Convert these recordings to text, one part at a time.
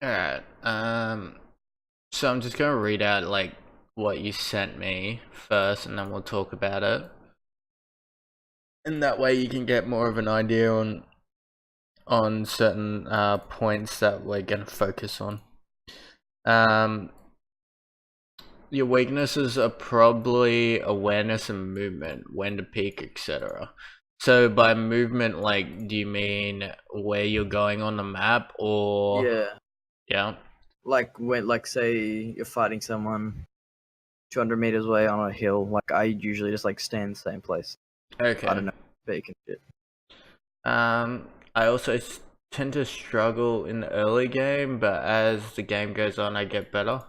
Alright, so I'm just gonna read out like what you sent me first and then we'll talk about it. And that way you can get more of an idea on certain points that we're gonna focus on. Um your weaknesses are probably awareness and movement, when to peek, etc. So by movement, like, do you mean where you're going on the map or Yeah, yeah? like say you're fighting someone 200 meters away on a hill. Like I usually just like stay in the same place. I Okay. don't know, bacon shit. I also tend to struggle in the early game, but as the game goes on, I get better.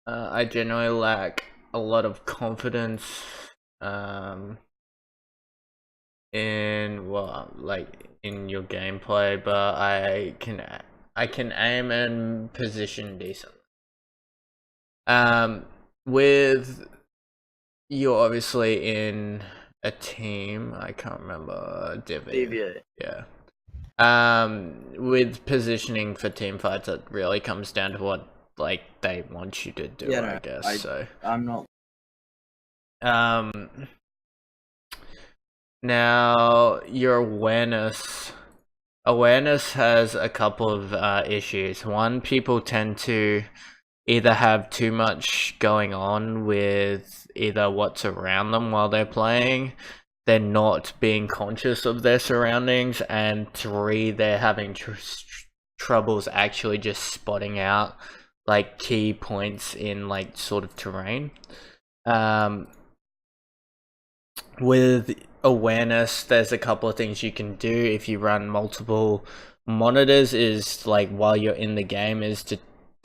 I generally lack a lot of confidence, um, in like in your gameplay, but I can aim and position decently. Um, with you're obviously in a team. I can't remember Divi. Deviate. Yeah. With positioning for team fights, it really comes down to what like they want you to do, Yeah, I no, guess. I So, I'm not. um, now your awareness has a couple of issues. One, people tend to either have too much going on with either what's around them while they're playing, they're not being conscious of their surroundings, and three, they're having troubles actually just spotting out like key points in like sort of terrain. Um, with awareness, there's a couple of things you can do if you run multiple monitors. Is like while you're in the game, is to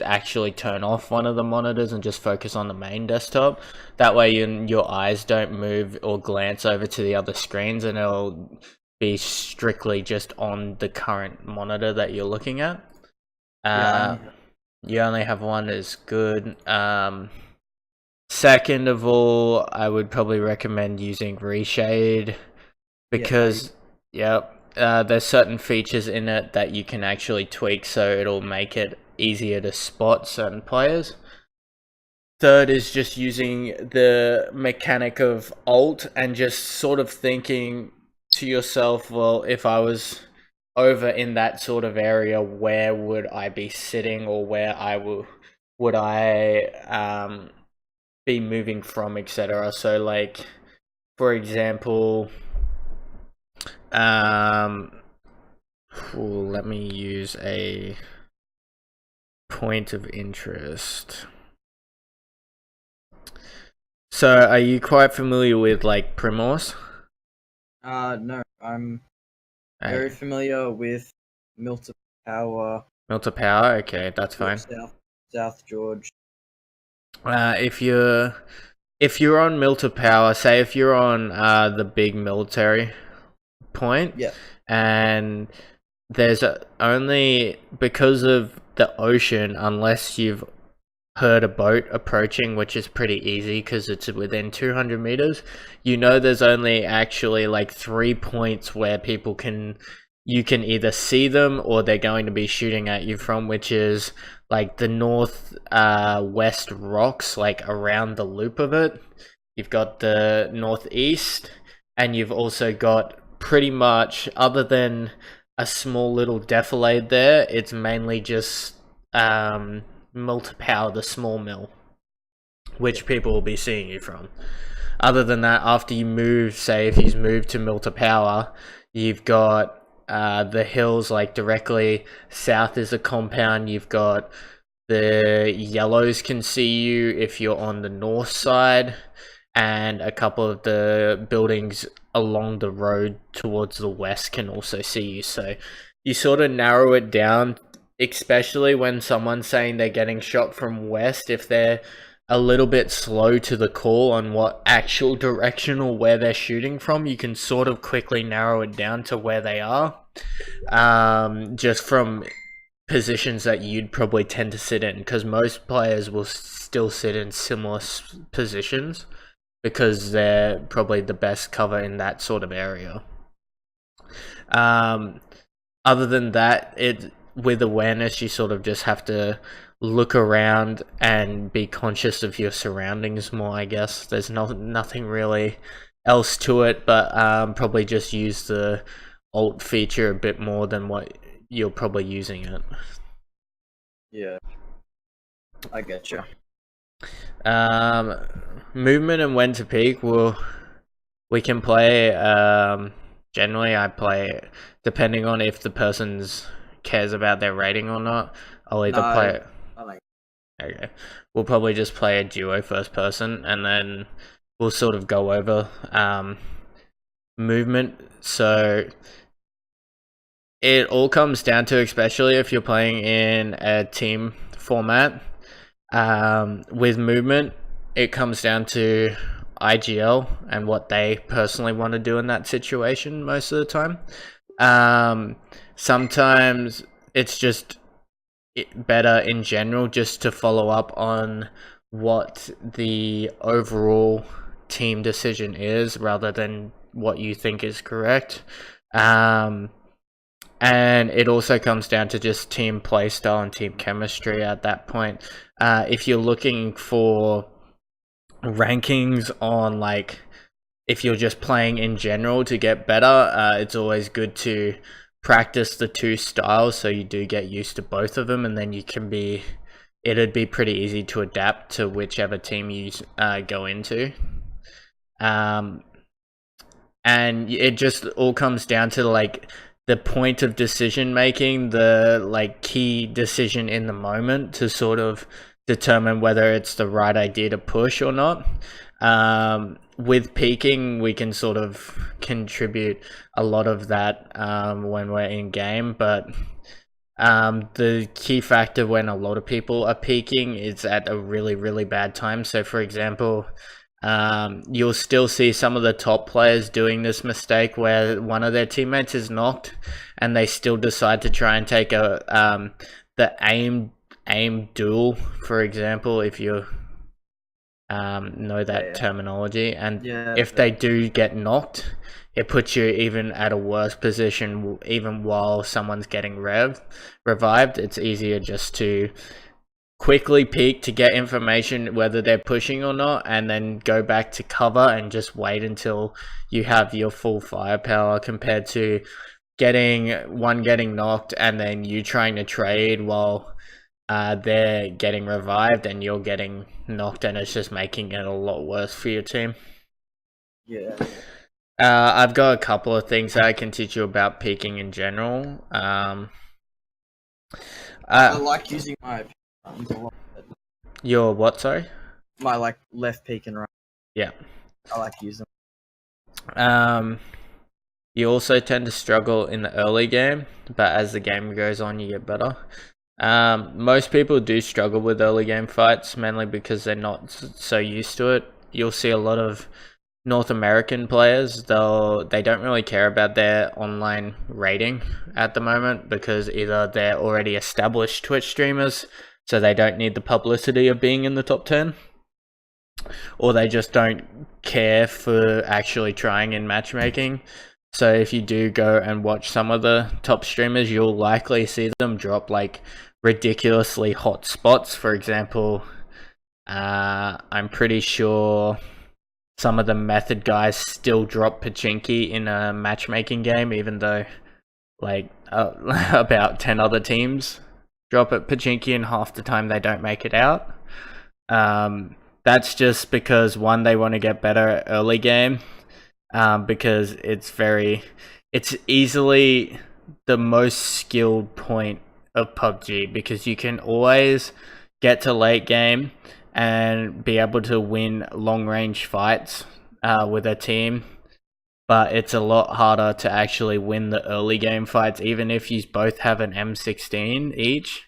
actually turn off one of the monitors and just focus on the main desktop. That way your eyes don't move or glance over to the other screens, and it'll be strictly just on the current monitor that you're looking at. Yeah, I uh only have. you only have one is good. Second of all, I would probably recommend using Reshade Yeah, I because, yep, there's certain features in it that you can actually tweak so it'll make it easier to spot certain players. Third is just using the mechanic of Alt and just sort of thinking to yourself, well, if I was over in that sort of area, where would I be sitting, or where would I be moving from, etc. So like, for example, um let me use a point of interest. So are you quite familiar with like Primors? no, I'm very Okay. familiar with Milton Power, Melter Power, okay, that's yeah, fine. South George. If you're on Milter Power, say if you're on the big military point, Yeah, and only because of the ocean, unless you've heard a boat approaching, which is pretty easy because it's within 200 meters, there's only actually like 3 points where you can either see them or they're going to be shooting at you from, which is like the north west rocks, like around the loop of it. You've got the northeast, and you've also got pretty much, other than a small little defilade there, it's mainly just mill to power the small mill, yeah, which people will be seeing you from. Other than that, after you move, say if you move to mill to power, you've got the hills like directly south is a compound. You've got the yellows can see you if you're on the north side, and a couple of the buildings along the road towards the west can also see you. So you sort of narrow it down, especially when someone's saying they're getting shot from west. If they're a little bit slow to the call on what actual direction or where they're shooting from, you can sort of quickly narrow it down to where they are, just from positions that you'd probably tend to sit in, because most players will still sit in similar positions because they're probably the best cover in that sort of area. Um, Other than that, with awareness, you sort of just have to look around and be conscious of your surroundings more, I guess. There's nothing really else to it, but probably just use the alt feature a bit more than what you're probably using it. Yeah, I get you. Movement and when to peek, we can play. Generally, I play depending on if the person's cares about their rating or not. I'll either play. Okay, we'll probably just play a duo first person, and then we'll sort of go over movement. So it all comes down to, especially if you're playing in a team format, with movement, it comes down to IGL and what they personally want to do in that situation most of the time. Sometimes it's just better in general just to follow up on what the overall team decision is rather than what you think is correct. And it also comes down to just team playstyle and team chemistry at that point. If you're looking for rankings on, like, if you're just playing in general to get better, it's always good to practice the two styles so you do get used to both of them, and then it'd be pretty easy to adapt to whichever team you go into. And it just all comes down to, like, the point of decision making, the, like, key decision in the moment to sort of determine whether it's the right idea to push or not. With peaking, we can sort of contribute a lot of that when we're in game, but the key factor when a lot of people are peaking is at a really, really bad time. So for example, you'll still see some of the top players doing this mistake where one of their teammates is knocked and they still decide to try and take the aim duel, for example, if you know that terminology, and if they do get knocked, it puts you even at a worse position. Even while someone's getting revived, it's easier just to quickly peek to get information whether they're pushing or not, and then go back to cover and just wait until you have your full firepower, compared to getting knocked and then you trying to trade while they're getting revived and you're getting knocked, and it's just making it a lot worse for your team. Yeah. I've got a couple of things that I can teach you about peeking in general. I like using my buttons a lot. Your what, sorry? My, like, left peek and right. Yeah. I like using them. You also tend to struggle in the early game, but as the game goes on, you get better. Most people do struggle with early game fights, mainly because they're not so used to it. You'll see a lot of North American players, they don't really care about their online rating at the moment, because either they're already established Twitch streamers, so they don't need the publicity of being in the top 10, or they just don't care for actually trying in matchmaking. So if you do go and watch some of the top streamers, you'll likely see them drop, like, ridiculously hot spots. For example, I'm pretty sure some of the Method guys still drop Pachinki in a matchmaking game, even though, like, about 10 other teams drop at Pachinki, and half the time they don't make it out. That's just because, one, they want to get better at early game, because it's easily the most skilled point of PUBG, because you can always get to late game and be able to win long range fights with a team, but it's a lot harder to actually win the early game fights, even if you both have an M16 each.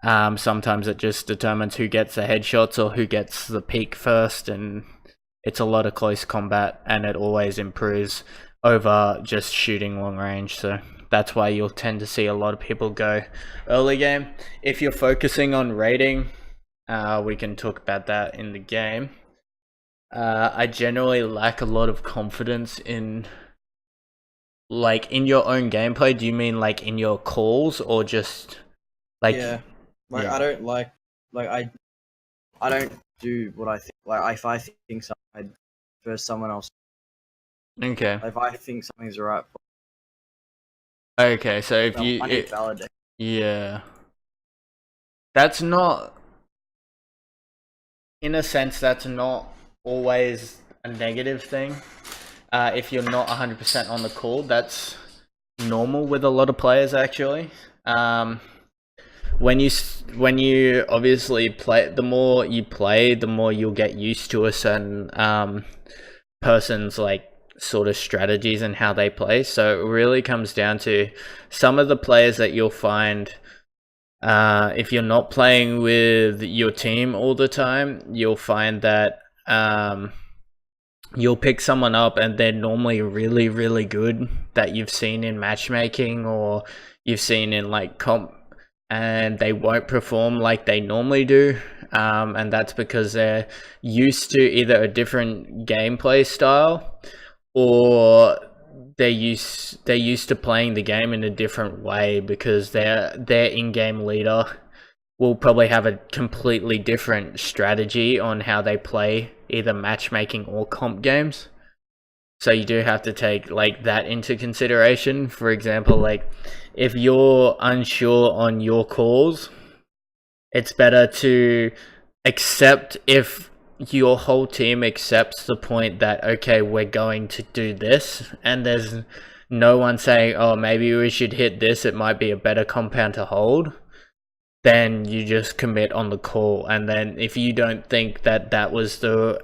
Sometimes it just determines who gets the headshots or who gets the peak first, and it's a lot of close combat, and it always improves over just shooting long range. So that's why you'll tend to see a lot of people go early game. If you're focusing on rating, we can talk about that in the game. I generally lack a lot of confidence in, like, in your own gameplay. Do you mean like in your calls, or just Like, yeah, like yeah. I don't I don't do what I think. Like if I think something, I first someone else. Okay. Like, if I think something's right, Okay, so if I need validate. yeah, that's not, in a sense, that's not always a negative thing. If you're not 100% on the call, that's normal with a lot of players actually. When you obviously play, the more you play, the more you'll get used to a certain person's like sort of strategies and how they play. So it really comes down to some of the players that you'll find. If you're not playing with your team all the time, you'll find that you'll pick someone up and they're normally really, really good that you've seen in matchmaking or you've seen in like comp, and they won't perform like they normally do. And that's because they're used to either a different gameplay style or they're used to playing the game in a different way because their in-game leader will probably have a completely different strategy on how they play either matchmaking or comp games. So you do have to take like that into consideration. For example, like if you're unsure on your calls, it's better to accept if your whole team accepts the point that, okay, we're going to do this, and there's no one saying, oh, maybe we should hit this, it might be a better compound to hold, then you just commit on the call. And then if you don't think that that was the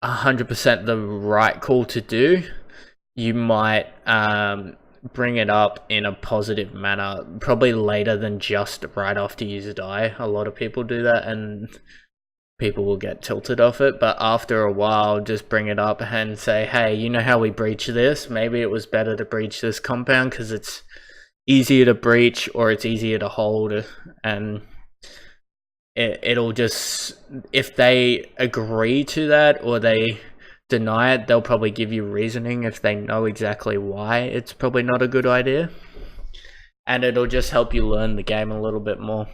100% the right call to do, you might bring it up in a positive manner, probably later than just right after you die. A lot of people do that and people will get tilted off it, but after a while just bring it up and say, hey, you know how we breach this? Maybe it was better to breach this compound because it's easier to breach or it's easier to hold, and it'll just, if they agree to that or they deny it, they'll probably give you reasoning if they know exactly why it's probably not a good idea, and it'll just help you learn the game a little bit more.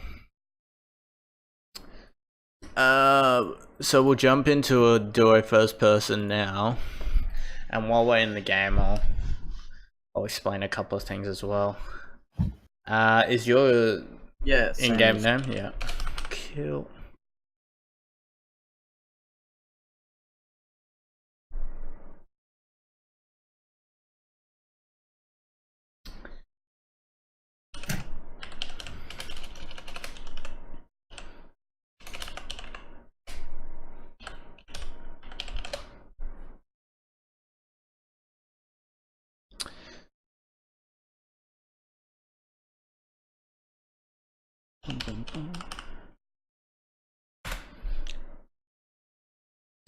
So we'll jump into a duo first person now, and while we're in the game, I'll explain a couple of things as well. Is your in-game name? Yeah. Cool.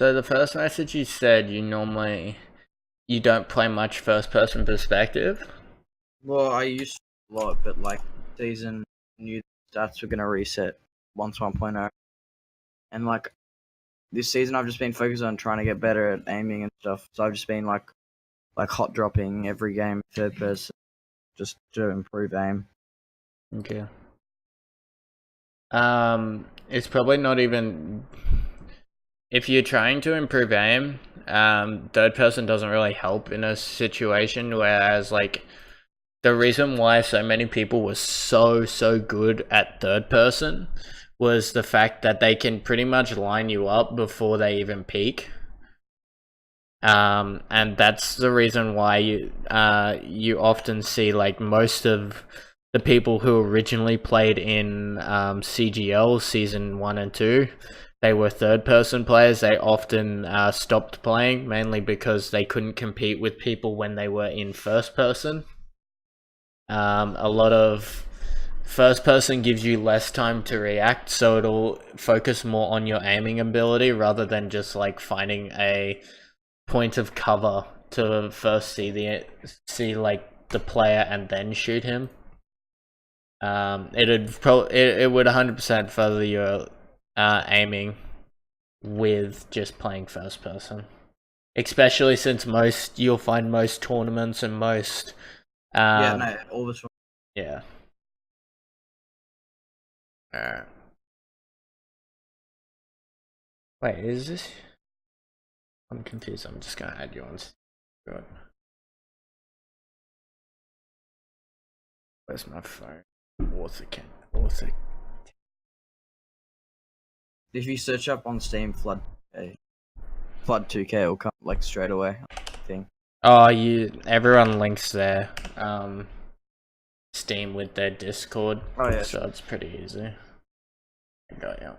So the first message you said you don't play much first person perspective. Well, I used to a lot, but like season new stats were gonna reset once 1.0, and like this season I've just been focused on trying to get better at aiming and stuff. So I've just been like hot dropping every game third person just to improve aim. Okay. It's probably not even, if you're trying to improve aim, third person doesn't really help in a situation, whereas like the reason why so many people were so good at third person was the fact that they can pretty much line you up before they even peek. And that's the reason why you often see like most of the people who originally played in CGL season 1 and 2, they were third person players. They often stopped playing mainly because they couldn't compete with people when they were in first person. A lot of first person gives you less time to react, so it'll focus more on your aiming ability rather than just like finding a point of cover to first see like the player and then shoot him. It would 100% further your aiming with just playing first person, especially since you'll find most tournaments and most all this. yeah. Alright. Wait, is this? I'm confused. I'm just gonna add you on. Good. Where's my phone? Author. If you search up on Steam Flood 2K, it'll come like straight away. I think. Oh, everyone links their Steam with their Discord. Oh yeah. So it's pretty easy. I got you.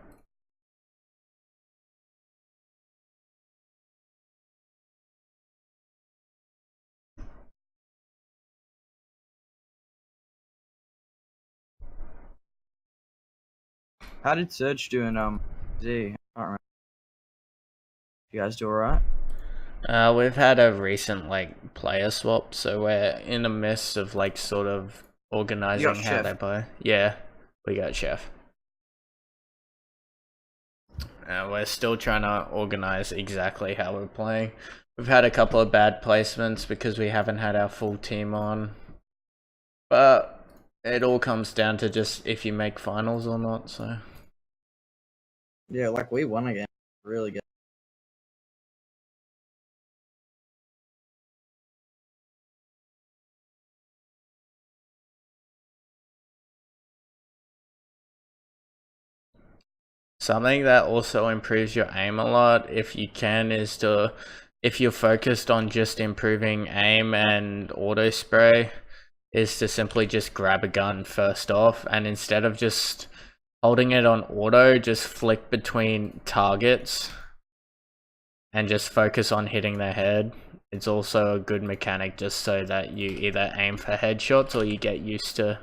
How did Surge do in Z? I can't remember. You guys do alright? We've had a recent like player swap, so we're in the midst of like sort of organizing how Chef. they play. Yeah, we got Chef. We're still trying to organize exactly how we're playing. We've had a couple of bad placements because we haven't had our full team on, but it all comes down to just if you make finals or not. So Yeah, like we won again. Really good. something that also improves your aim a lot, if you can, is to, if you're focused on just improving aim and auto spray, is to simply just grab a gun first off, and instead of just holding it on auto, just flick between targets and just focus on hitting their head. It's also a good mechanic just so that you either aim for headshots or you get used to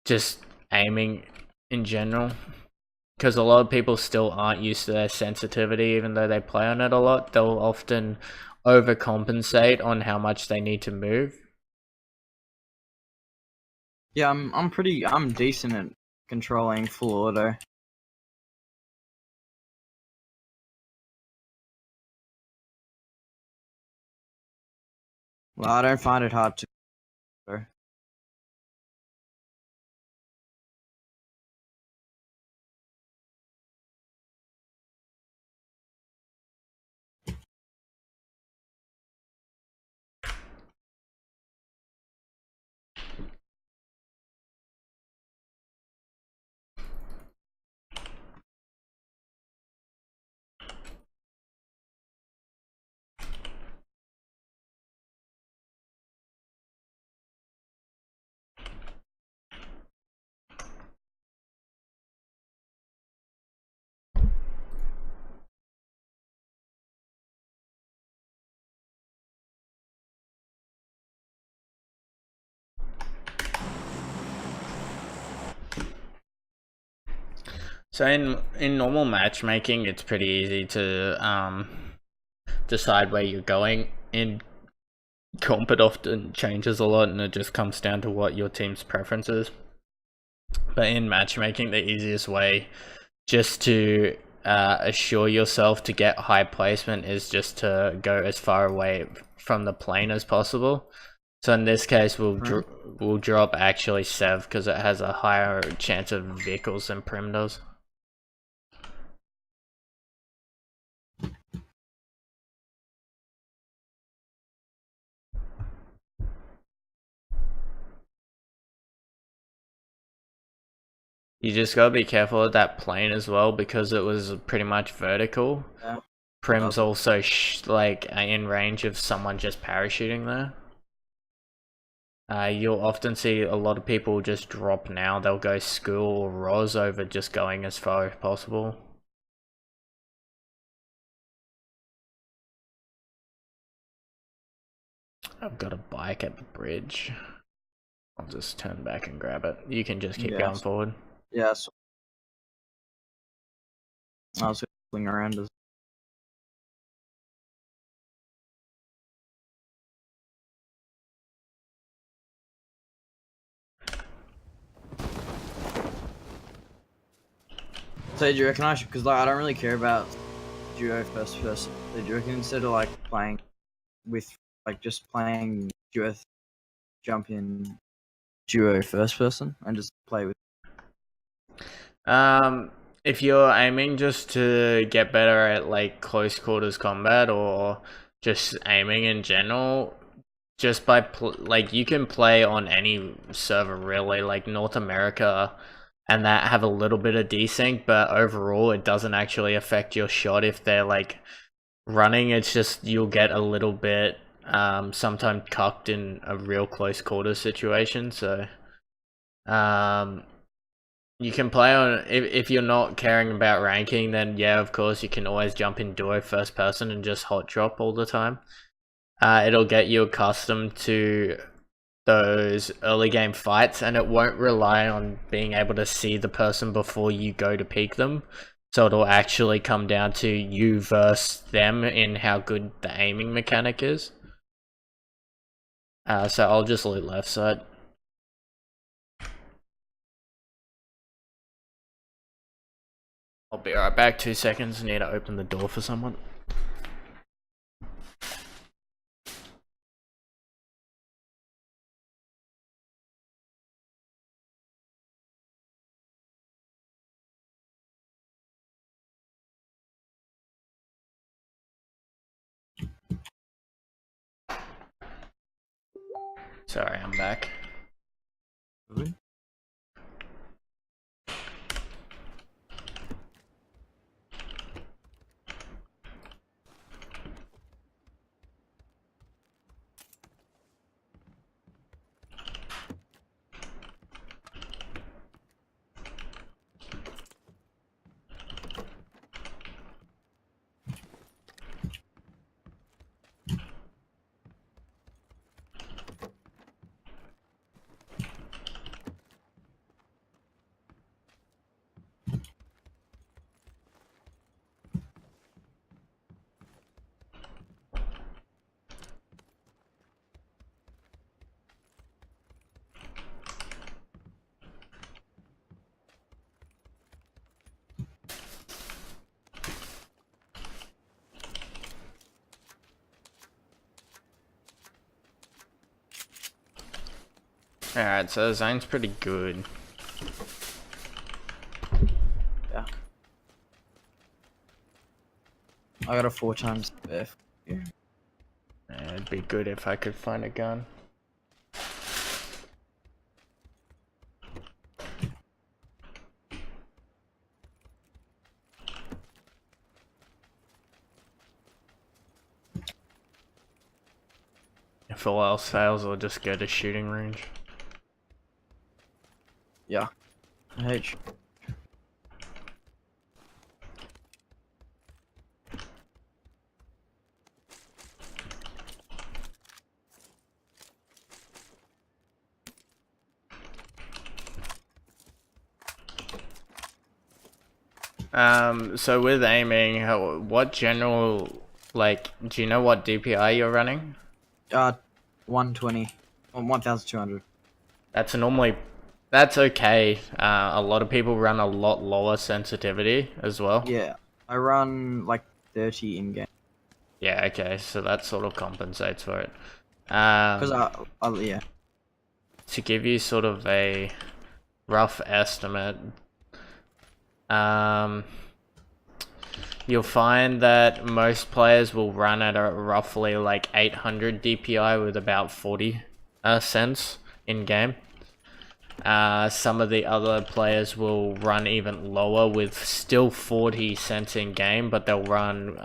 just aiming in general. Because a lot of people still aren't used to their sensitivity, even though they play on it a lot. They'll often overcompensate on how much they need to move. Yeah, I'm decent at controlling full auto. Well, I don't find it hard to. So in normal matchmaking, it's pretty easy to decide where you're going. In comp, it often changes a lot, and it just comes down to what your team's preference is. But in matchmaking, the easiest way just to assure yourself to get high placement is just to go as far away from the plane as possible. So in this case, we'll drop actually Sev because it has a higher chance of vehicles than Prim does. You just gotta be careful of that plane as well because it was pretty much vertical. Yeah. Prim's also like in range of someone just parachuting there. You'll often see a lot of people just drop now. They'll go school or Roz over just going as far as possible. I've got a bike at the bridge. I'll just turn back and grab it. You can just keep going forward. Yeah, so I was gonna swing around as. So do you reckon I should? Because like I don't really care about duo first person. So do you reckon instead of like playing with like just playing duo, jump in duo first person and just play with? If you're aiming just to get better at like close quarters combat or just aiming in general, just by like you can play on any server really, like North America and that have a little bit of desync, but overall it doesn't actually affect your shot if they're like running. It's just you'll get a little bit sometimes cucked in a real close quarters situation. So you can play on if you're not caring about ranking, then yeah, of course you can always jump in duo first person and just hot drop all the time. It'll get you accustomed to those early game fights, and it won't rely on being able to see the person before you go to peek them. So it'll actually come down to you versus them in how good the aiming mechanic is. So I'll just loot left side. I'll be right back, 2 seconds, need to open the door for someone. Sorry, I'm back. Alright, so the zone's pretty good. Yeah. I got a 4x F. Yeah. It'd be good if I could find a gun. If all else fails, I'll just go to shooting range. Yeah. H. So with aiming, what general, like, do you know what DPI you're running? 120. 1200. That's okay. A lot of people run a lot lower sensitivity as well. Yeah. I run like 30 in game. Yeah, okay, so that sort of compensates for it. Because yeah. To give you sort of a rough estimate, you'll find that most players will run at a roughly like 800 DPI with about 40 cents in game. Some of the other players will run even lower with still 40 cents in game, but they'll run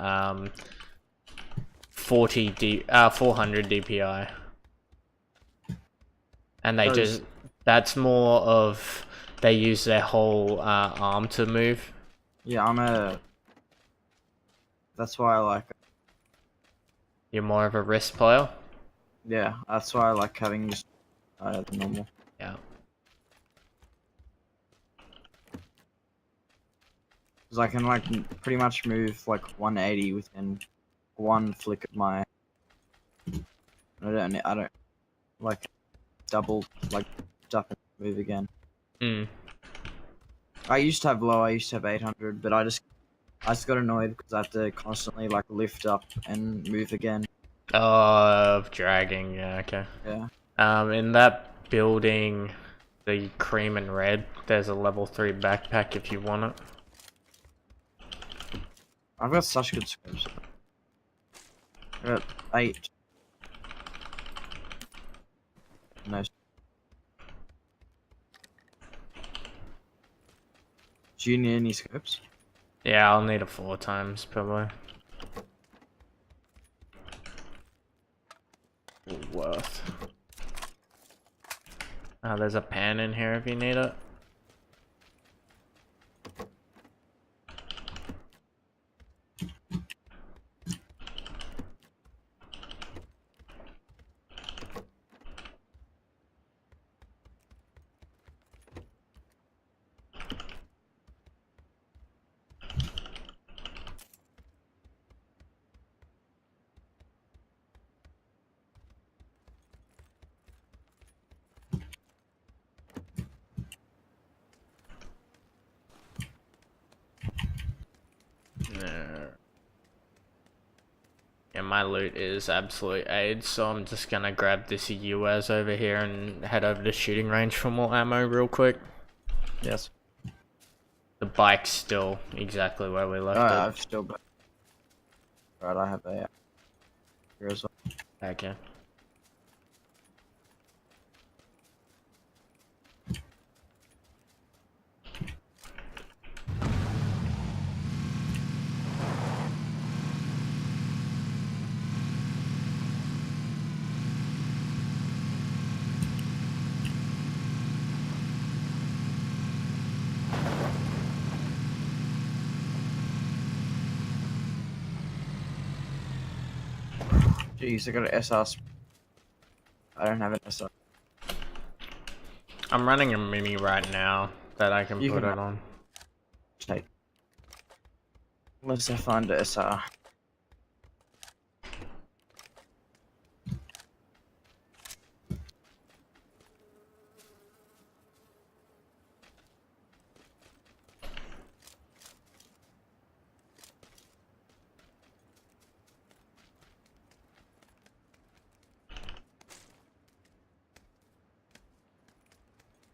400 DPI. And that's more of, they use their whole arm to move. Yeah, that's why I like it. You're more of a wrist player? Yeah, that's why I like having just the normal. Yeah. Because I can like pretty much move like 180 within one flick of my. I don't like double like stuff and move again. I used to have low. I used to have 800, but I just got annoyed because I have to constantly like lift up and move again. Of dragging, yeah, okay. Yeah. In that building, the cream and red. There's a level 3 backpack if you want it. I've got such good scopes. I got 8. Nice. Do you need any scopes? Yeah, I'll need it 4 times probably. Worth. There's a pan in here if you need it. There. Yeah, my loot is absolute AIDS, so I'm just gonna grab this UAZ over here and head over to shooting range for more ammo real quick. Yes. The bike's still exactly where we left it. I've still got. Right, I have a. Here as well. Okay. Jeez, I got an SR. I don't have an SR. I'm running a mini right now that I can You put can it on. Take. Unless I find a SR.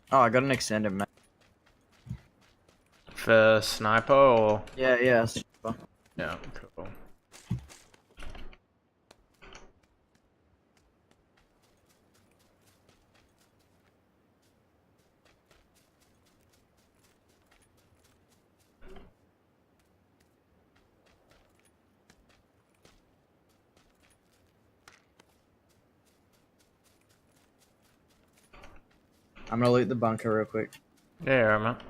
Oh, I got an extended mag. For sniper or? Yeah. Yeah, cool. I'm gonna loot the bunker real quick. Yeah, I'm up.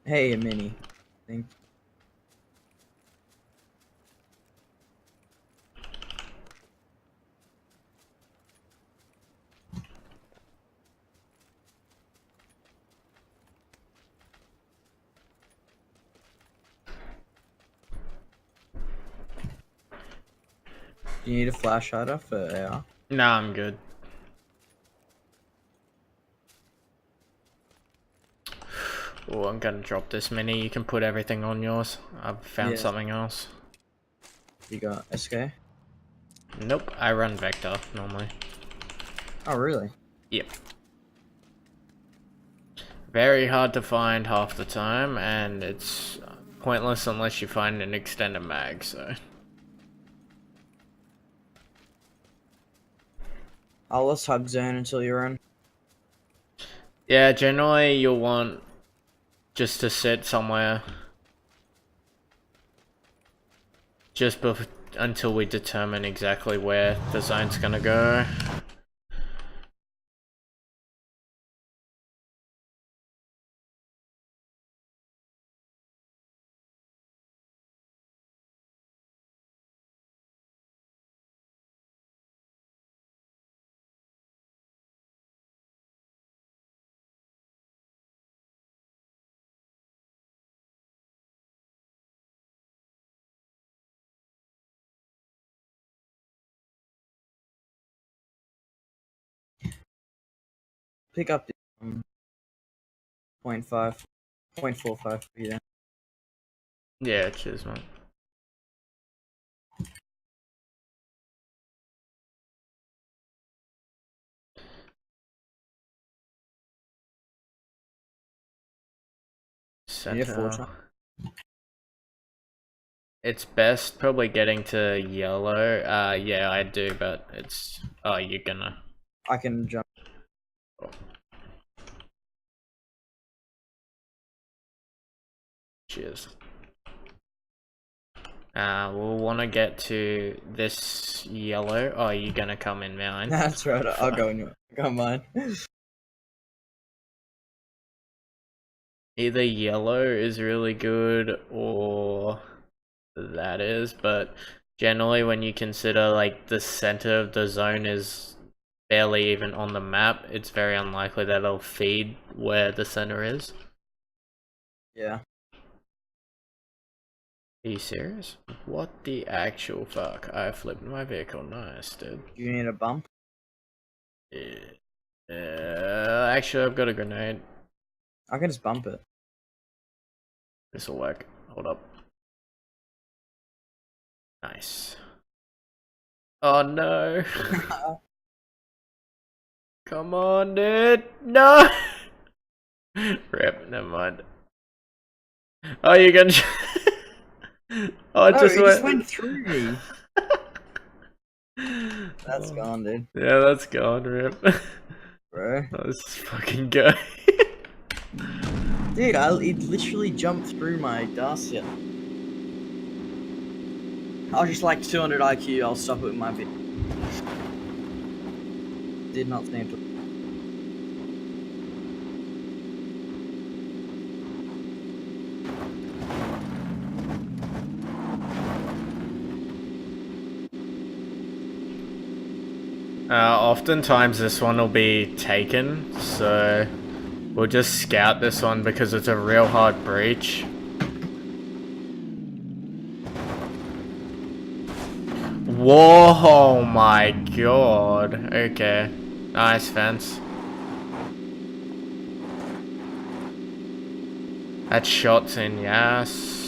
Hey, a mini. Thing. Do you need a flash hider for AR? Nah, I'm good. Oh, I'm gonna drop this mini. You can put everything on yours. I've found Yes. something else. You got SK? Nope, I run Vector normally. Oh, really? Yep. Very hard to find half the time, and it's pointless unless you find an extended mag, so. Let's hug zone until you're in. Yeah, generally you'll want just to sit somewhere just until we determine exactly where the zone's gonna go. Pick up the 0.5, 0.45 for you then. Yeah, cheers, mate. Yeah, Center. Fortune. It's best probably getting to yellow. Yeah, I do, but it's. Oh, you're gonna. I can jump. Cheers. We'll want to get to this yellow. Oh, you're gonna come in mine. That's right. I'll go in your. Go on mine. Either yellow is really good or that is, but generally when you consider like the center of the zone is barely even on the map, it's very unlikely that it'll feed where the center is. Yeah. Are you serious? What the actual fuck? I flipped my vehicle. Nice, dude. Do you need a bump? Yeah. Actually, I've got a grenade. I can just bump it. This'll work. Hold up. Nice. Oh no. Come on, dude. No. Rip. Never mind. Oh, you're gonna. Oh, it No, just it went. just went through me. That's Oh. gone, dude. Yeah, that's gone, Rip. Bro. Let's fucking go. Dude, it literally jumped through my Dacia. I was just like 200 IQ, I'll stop it with my video. Did not seem to. Oftentimes this one will be taken, so we'll just scout this one because it's a real hard breach. Whoa, oh my god. Okay. Nice fence. That shot's in, yes.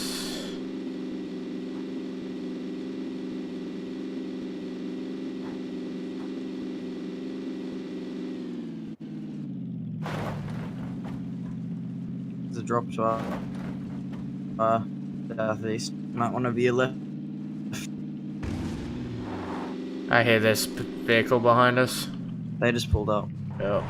There's a drop to our southeast. Might want to be a left. I hear this vehicle behind us. They just pulled up. Oh.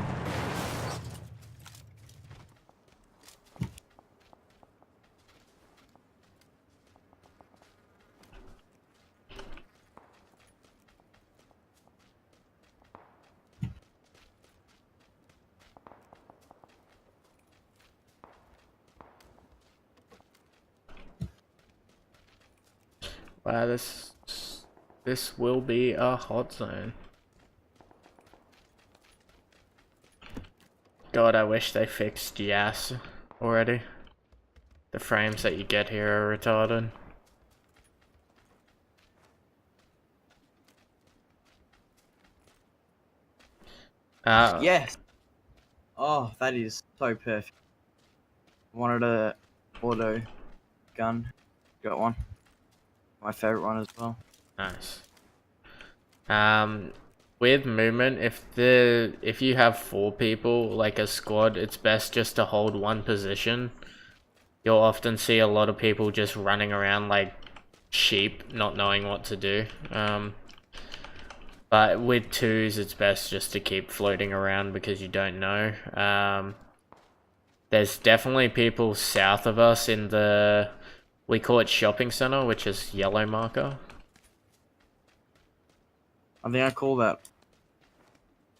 Wow, this will be a hot zone. God, I wish they fixed Yas already. The frames that you get here are retarded. Yes! Oh, that is so perfect. Wanted a auto gun. Got one. My favorite one as well. Nice. With movement, if you have 4 people, like a squad, it's best just to hold one position. You'll often see a lot of people just running around like sheep, not knowing what to do. But with 2s, it's best just to keep floating around because you don't know. There's definitely people south of us in the, we call it shopping center, which is yellow marker. I think I call that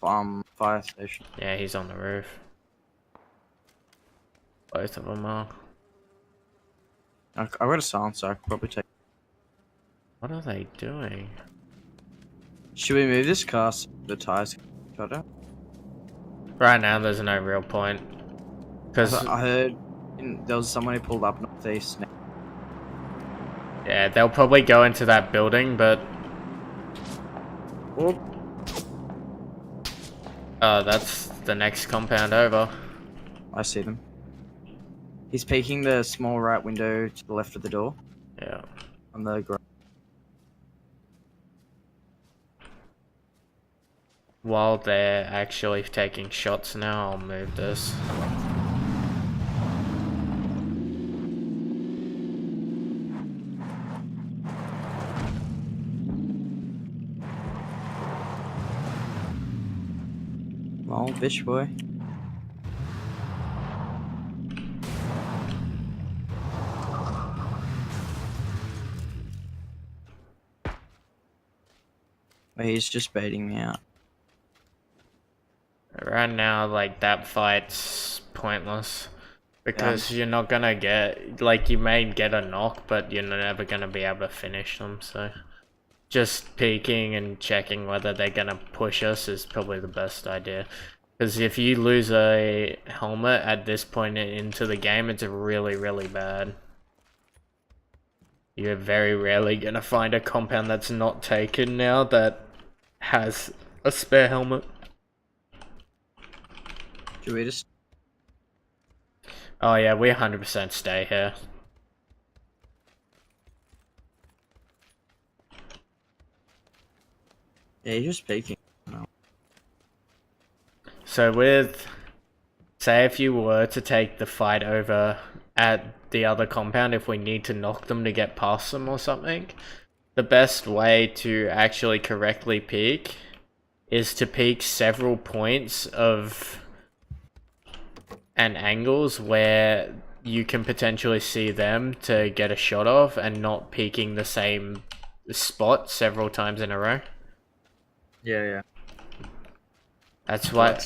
fire station. Yeah, he's on the roof. Both of them are. I've got a silencer. I could probably take. What are they doing? Should we move this car so the tires shut out? Right now, there's no real point. Because, I heard there was someone who pulled up northeast. yeah, they'll probably go into that building, but... Whoop. Oh, that's the next compound over. I see them. He's peeking the small right window to the left of the door Yeah. on the ground. While they're actually taking shots now, I'll move this. Oh, bitch boy. Wait, he's just baiting me out. Right now, like, that fight's pointless. Because you're not gonna get, like, you may get a knock, but you're never gonna be able to finish them, so... Just peeking and checking whether they're gonna push us is probably the best idea. Because if you lose a helmet at this point into the game, it's really, really bad. You're very rarely gonna find a compound that's not taken now that has a spare helmet. Should we just... Oh yeah, we 100% stay here. Yeah, he's just peeking. No. So with, say if you were to take the fight over at the other compound, if we need to knock them to get past them or something, the best way to actually correctly peek is to peek several points of and angles where you can potentially see them to get a shot off and not peeking the same spot several times in a row. Yeah. That's why...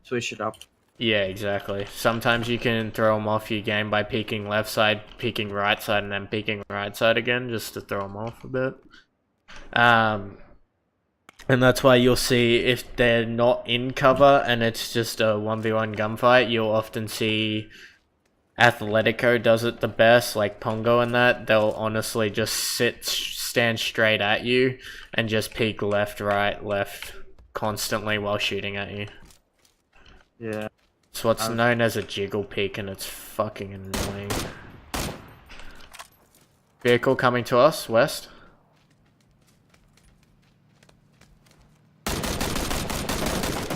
Switch it up. Yeah, exactly. Sometimes you can throw them off your game by peeking left side, peeking right side, and then peeking right side again, just to throw them off a bit. And that's why you'll see if they're not in cover and it's just a 1v1 gunfight, you'll often see Athletico does it the best, like Pongo and that. They'll honestly just stand straight at you and just peek left, right, left constantly while shooting at you. Yeah. It's what's known as a jiggle peek, and it's fucking annoying. Vehicle coming to us, west.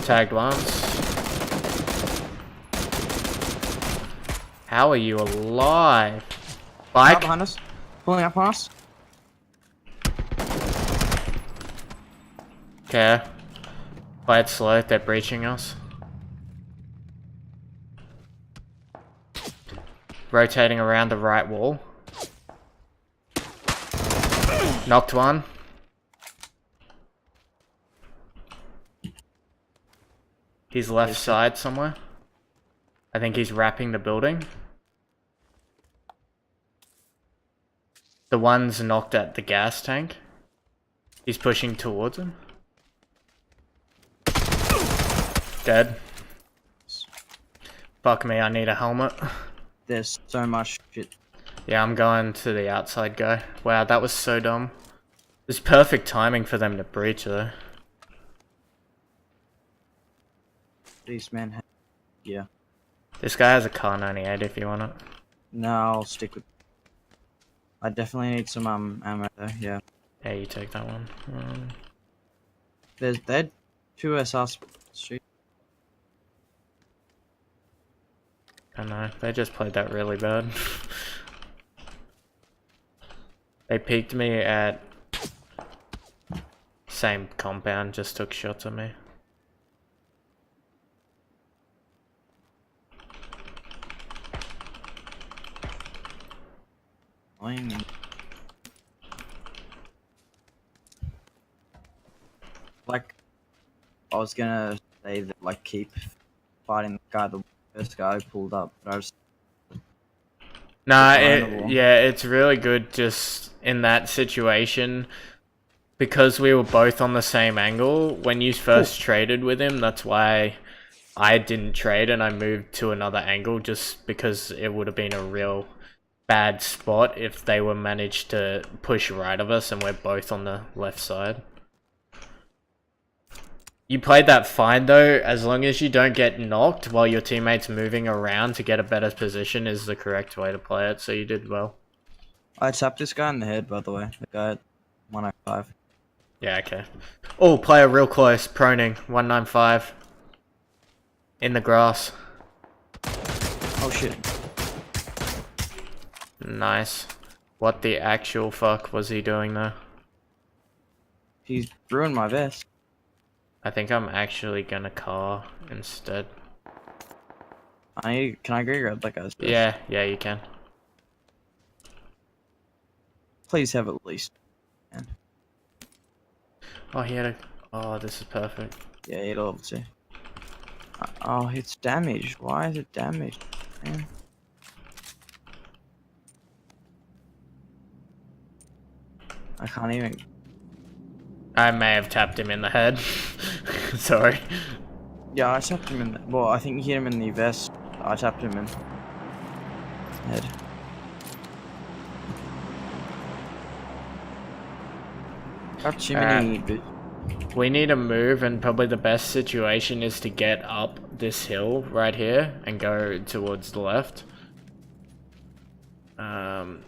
Tagged once. How are you alive? Bike? Up behind us. Pulling up on us. Okay. Play it slow, they're breaching us. Rotating around the right wall. Knocked one. He's left side somewhere. I think he's wrapping the building. The one's knocked at the gas tank. He's pushing towards him. Dead. Fuck me, I need a helmet. There's so much shit. Yeah, I'm going to the outside guy. Wow, that was so dumb. It's perfect timing for them to breach though. These men have... Yeah. This guy has a Kar 98 if you want it. No, I'll stick with... I definitely need some ammo though, yeah. Yeah, you take that one. They had two SRs. Shoot. I know, they just played that really bad. They peeked me at same compound, just took shots at me. Like, I was gonna say that, like, keep fighting the guy, the first guy who pulled up, but I just... Nah, yeah, it's really good just in that situation. Because we were both on the same angle, when you first traded with him, that's why I didn't trade and I moved to another angle, just because it would have been a real bad spot if they were managed to push right of us and we're both on the left side. You played that fine though, as long as you don't get knocked while your teammate's moving around to get a better position is the correct way to play it, so you did well. I tapped this guy in the head, by the way. The guy at 105. Yeah, okay. Oh, player real close, proning, 195. In the grass. Oh shit. Nice. What the actual fuck was he doing though? He's ruined my vest. I think I'm actually gonna car instead. Can I go grab that guy's vest? Yeah, you can. Please have at least. Man. Oh, he had a... Oh, this is perfect. Yeah, he had a level 2. Oh, it's damaged. Why is it damaged, man? I can't even... I may have tapped him in the head. Sorry. Yeah, I tapped him in the... Well, I think you hit him in the vest. I tapped him in head. Got too many... We need to move, and probably the best situation is to get up this hill right here and go towards the left.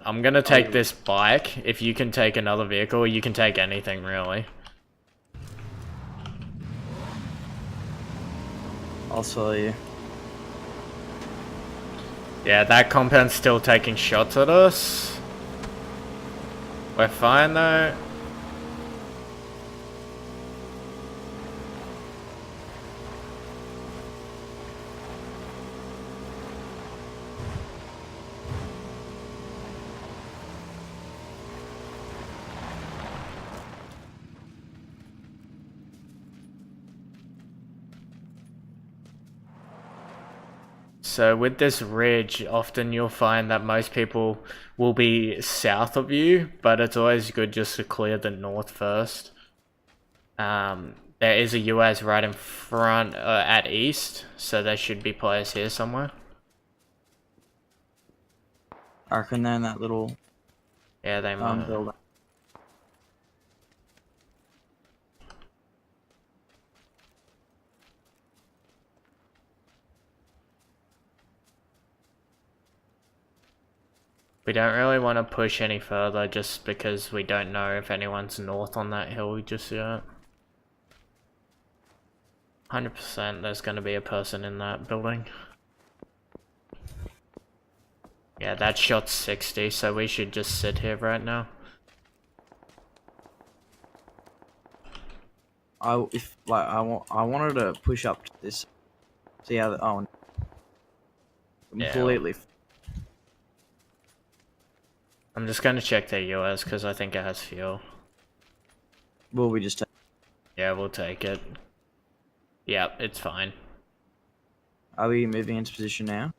I'm gonna take this bike. If you can take another vehicle, you can take anything really. I'll sell you. Yeah, that compound's still taking shots at us. We're fine though. So with this ridge, often you'll find that most people will be south of you, but it's always good just to clear the north first. There is a US right in front at east, so there should be players here somewhere. I reckon they're in that little Yeah, they might. building. We don't really want to push any further just because we don't know if anyone's north on that hill just yet. 100% there's going to be a person in that building. Yeah, that shot's 60, so we should just sit here right now. I wanted to push up to this. See how completely. I'm just going to check their US because I think it has fuel. Will we just? Yeah, we'll take it. Yep, it's fine. Are we moving into position now?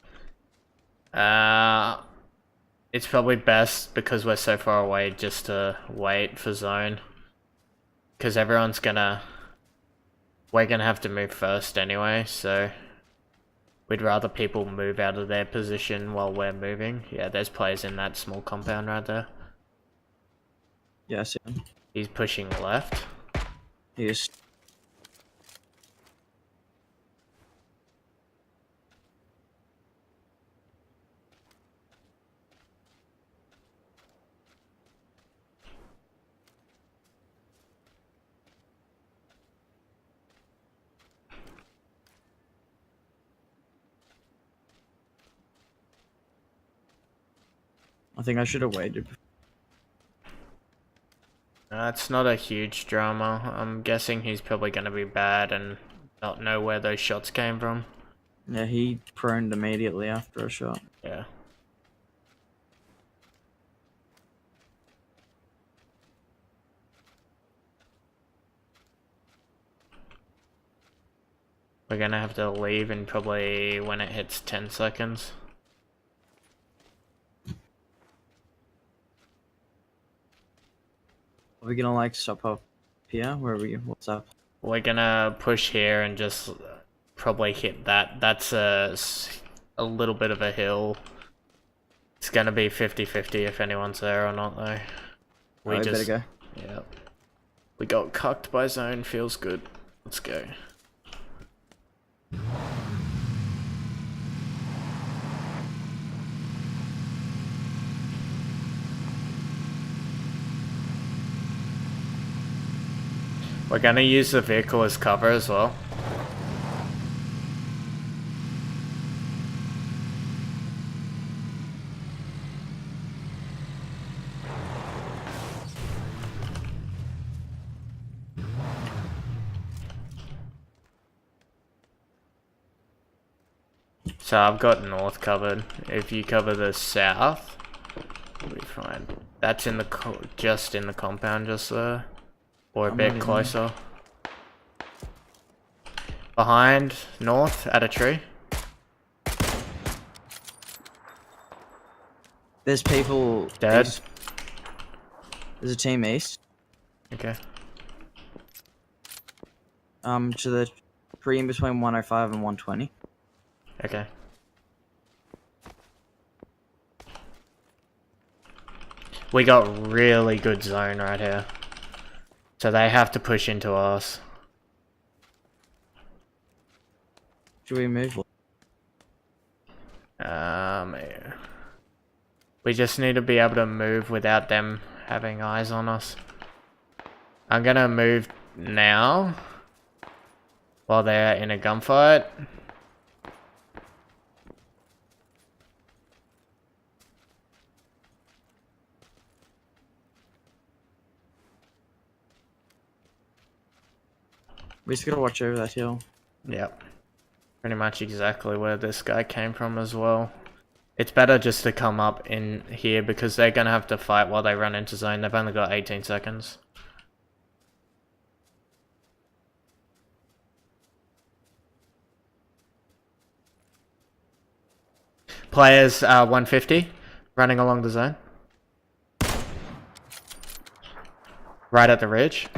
It's probably best because we're so far away just to wait for zone. Because everyone's gonna... We're gonna have to move first anyway, so... We'd rather people move out of their position while we're moving. Yeah, there's players in that small compound right there. Yeah, I see him. He's pushing left. He is. I think I should have waited. It's not a huge drama. I'm guessing he's probably gonna be bad and not know where those shots came from. Yeah, he proned immediately after a shot. Yeah. We're gonna have to leave in probably when it hits 10 seconds. Are we gonna like stop up here? Where are we? What's up? We're gonna push here and just probably hit that. That's a little bit of a hill. It's gonna be 50-50 if anyone's there or not though. We better go. Yeah. We got cucked by zone, feels good. Let's go. We're gonna use the vehicle as cover as well. So I've got north covered. If you cover the south, we'll be fine. That's in the just in the compound, just there, or a bit closer. Behind north at a tree. There's people. Dead. East. There's a team east. Okay. To the tree in between 105 and 120. Okay. We got really good zone right here. So they have to push into us. Should we move? Yeah. We just need to be able to move without them having eyes on us. I'm gonna move now while they're in a gunfight. We just gotta watch over that hill. Yep. Pretty much exactly where this guy came from as well. It's better just to come up in here because they're gonna have to fight while they run into zone. They've only got 18 seconds. Players 150 running along the zone. Right at the ridge.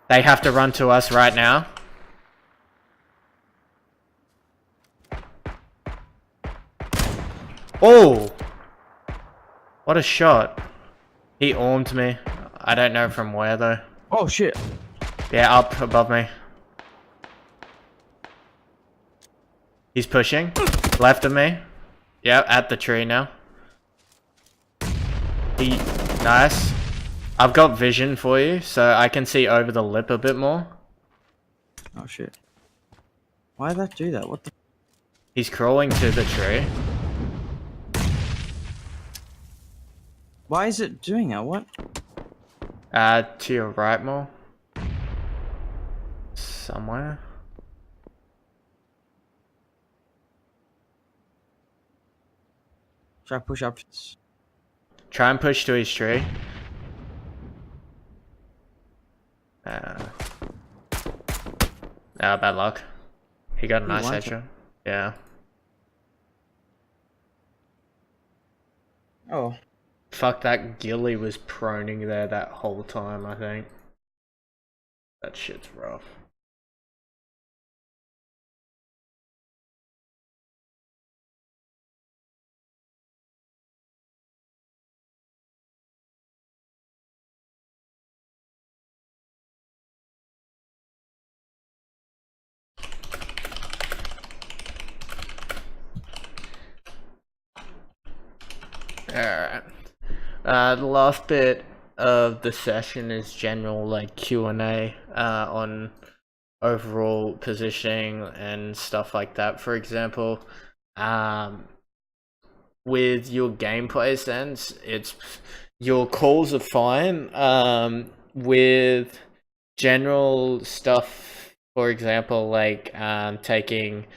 They have to run to us right now. Oh! What a shot. He ormed me. I don't know from where though. Oh shit. Yeah, up above me. He's pushing. Left of me. Yeah, at the tree now. Nice. I've got vision for you, so I can see over the lip a bit more. Oh shit. Why did that do that? What the? He's crawling to the tree. Why is it doing that? What? To your right more. Somewhere. Should I push up? Try and push to his tree. Bad luck. He got a nice headshot. Yeah. Oh. Fuck, that ghillie was proning there that whole time, I think. That shit's rough. Alright. The last bit of the session is general like Q&A on overall positioning and stuff like that. For example, with your gameplay sense, it's your calls are fine. With general stuff, for example, like taking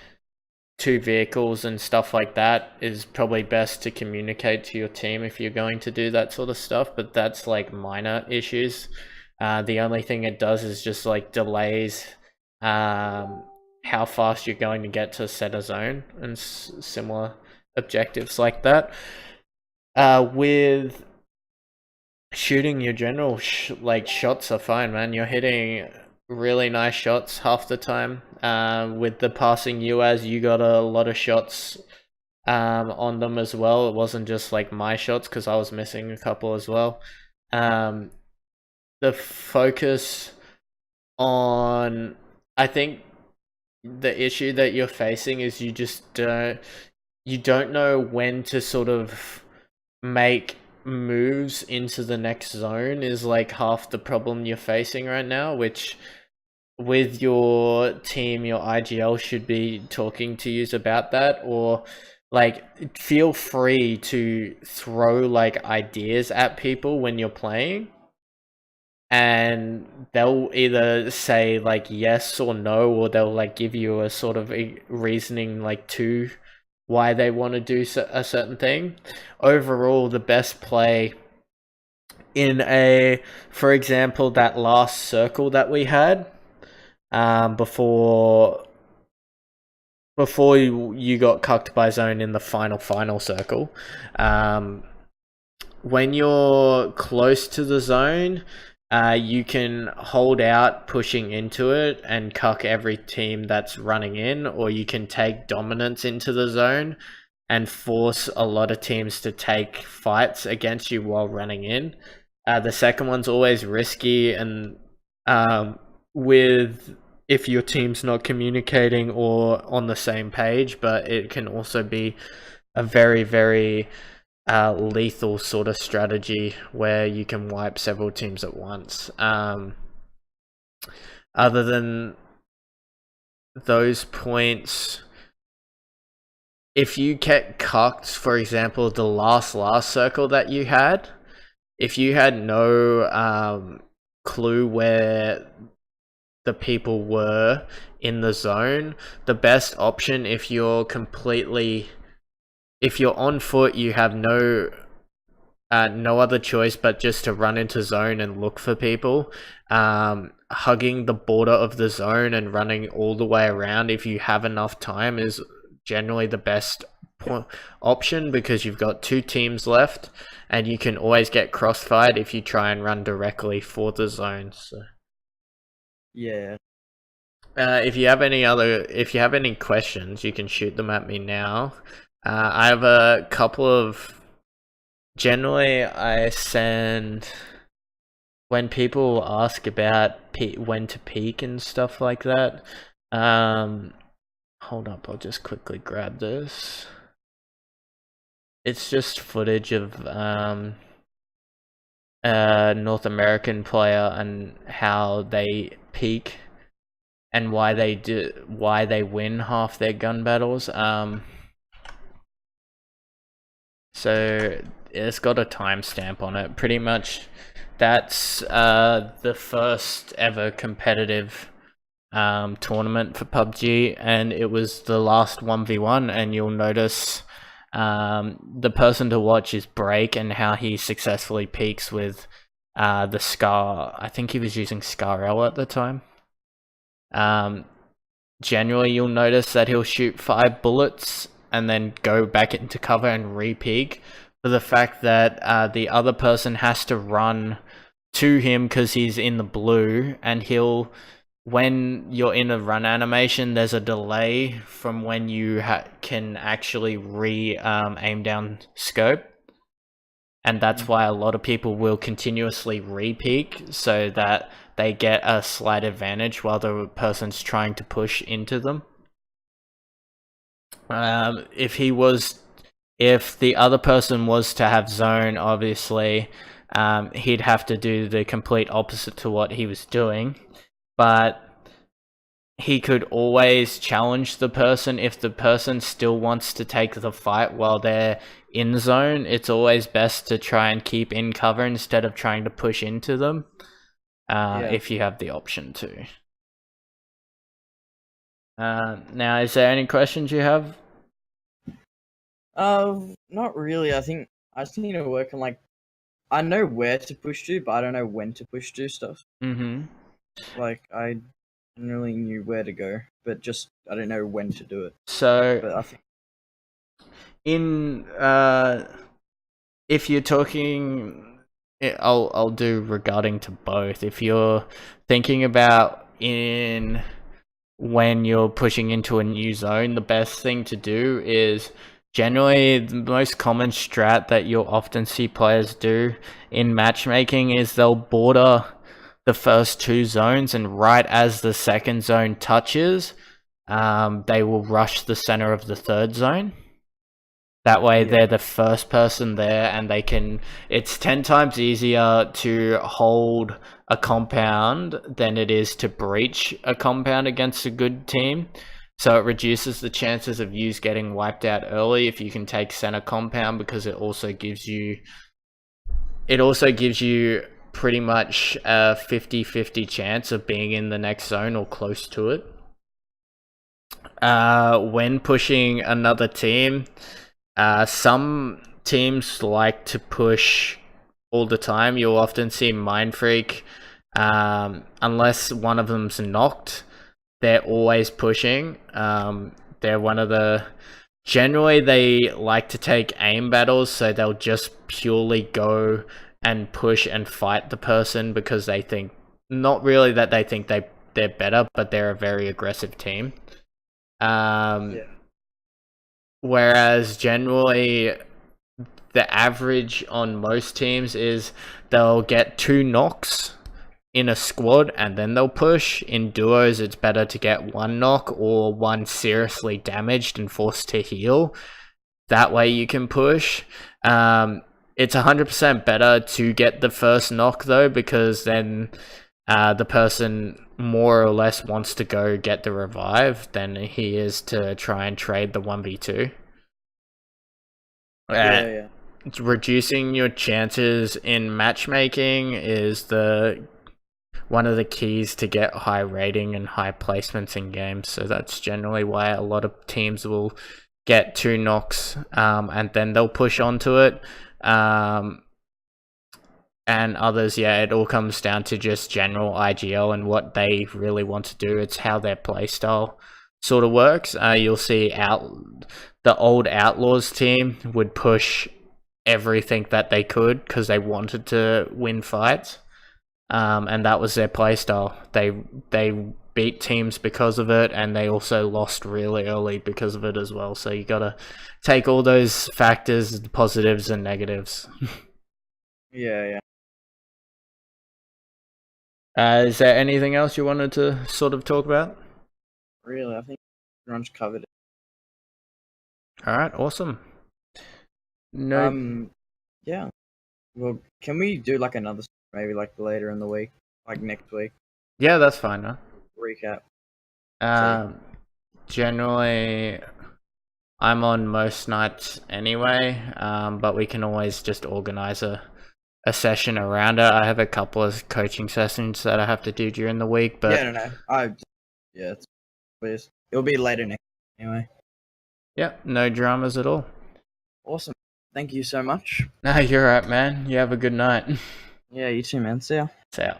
two vehicles and stuff like that is probably best to communicate to your team if you're going to do that sort of stuff, but that's like minor issues. The only thing it does is just like delays how fast you're going to get to set a zone and similar objectives like that. With shooting, your general like shots are fine, man. You're hitting really nice shots half the time. With the passing UAS, you got a lot of shots on them as well. It wasn't just like my shots because I was missing a couple as well. The focus I think the issue that you're facing is you don't know when to sort of make moves into the next zone is like half the problem you're facing right now, which with your team, your IGL should be talking to you about that, or like feel free to throw like ideas at people when you're playing, and they'll either say like yes or no, or they'll like give you a sort of a reasoning like to why they want to do a certain thing. Overall, the best play in for example, that last circle that we had, before you got cucked by zone in the final circle, when you're close to the zone, you can hold out pushing into it and cuck every team that's running in, or you can take dominance into the zone and force a lot of teams to take fights against you while running in. The second one's always risky, and with if your team's not communicating or on the same page, but it can also be a very, very lethal sort of strategy where you can wipe several teams at once. Other than those points, if you get cucked, for example, the last circle that you had, if you had no clue where the people were in the zone, the best option, if you're on foot, you have no other choice but just to run into zone and look for people. Hugging the border of the zone and running all the way around, if you have enough time, is generally the best option, because you've got 2 teams left and you can always get crossfired if you try and run directly for the zone. So Yeah. if you have any questions, you can shoot them at me now. I have a couple of. Generally, I send when people ask about when to peak and stuff like that. Hold up, I'll just quickly grab this. It's just footage of a North American player and how they peak and why they win half their gun battles. So it's got a timestamp on it. Pretty much, that's the first ever competitive tournament for PUBG, and it was the last 1v1. And you'll notice the person to watch is Break, and how he successfully peaks with the Scar. I think he was using Scar L at the time. Generally, you'll notice that he'll shoot 5 bullets and then go back into cover and re-peak, for the fact that the other person has to run to him because he's in the blue, and when you're in a run animation, there's a delay from when you can actually aim down scope, and that's why a lot of people will continuously re-peak so that they get a slight advantage while the person's trying to push into them. If the other person was to have zone, obviously, he'd have to do the complete opposite to what he was doing, but he could always challenge the person. If the person still wants to take the fight while they're in zone, it's always best to try and keep in cover instead of trying to push into them, if you have the option to. Now, is there any questions you have? Not really. I think I just need to work on, like, I know where to push to, but I don't know when to push to stuff. Like, I generally knew where to go, but just I don't know when to do it. So, but I think if you're talking, I'll do regarding to both. If you're thinking about when you're pushing into a new zone, the best thing to do is, generally the most common strat that you'll often see players do in matchmaking is they'll border the first two zones, and right as the second zone touches, they will rush the center of the third zone. That way they're the first person there, and they can... It's 10 times easier to hold a compound than it is to breach a compound against a good team. So it reduces the chances of yous getting wiped out early if you can take center compound, because it also gives you pretty much a 50-50 chance of being in the next zone or close to it. When pushing another team, some teams like to push all the time. You'll often see Mind Freak, unless one of them's knocked, they're always pushing. They're one of the... Generally, they like to take aim battles, so they'll just purely go and push and fight the person because they think... Not really that they think they're better, but they're a very aggressive team. Whereas generally the average on most teams is they'll get 2 knocks in a squad and then they'll push. In duos, it's better to get 1 knock or 1 seriously damaged and forced to heal. That way you can push. It's 100% better to get the first knock though, because then the person more or less wants to go get the revive than he is to try and trade the 1v2. Reducing your chances in matchmaking is one of the keys to get high rating and high placements in games. So that's generally why a lot of teams will get 2 knocks and then they'll push onto it. And others, it all comes down to just general IGL and what they really want to do. It's how their playstyle sort of works. You'll see the old Outlaws team would push everything that they could because they wanted to win fights, and that was their playstyle. They beat teams because of it, and they also lost really early because of it as well. So you gotta take all those factors, the positives and negatives. Yeah. Is there anything else you wanted to sort of talk about? Really, I think everyone's covered it. Alright, awesome. No. Yeah. Well, can we do like another maybe like later in the week, like next week? Yeah, that's fine. Huh? Recap. Generally, I'm on most nights anyway, but we can always just organize a session around it. I have a couple of coaching sessions that I have to do during the week, but it'll be later next week anyway. Yeah, no dramas at all. Awesome. Thank you so much. No, you're right, man. You have a good night. Yeah, you too, man. See ya. See ya.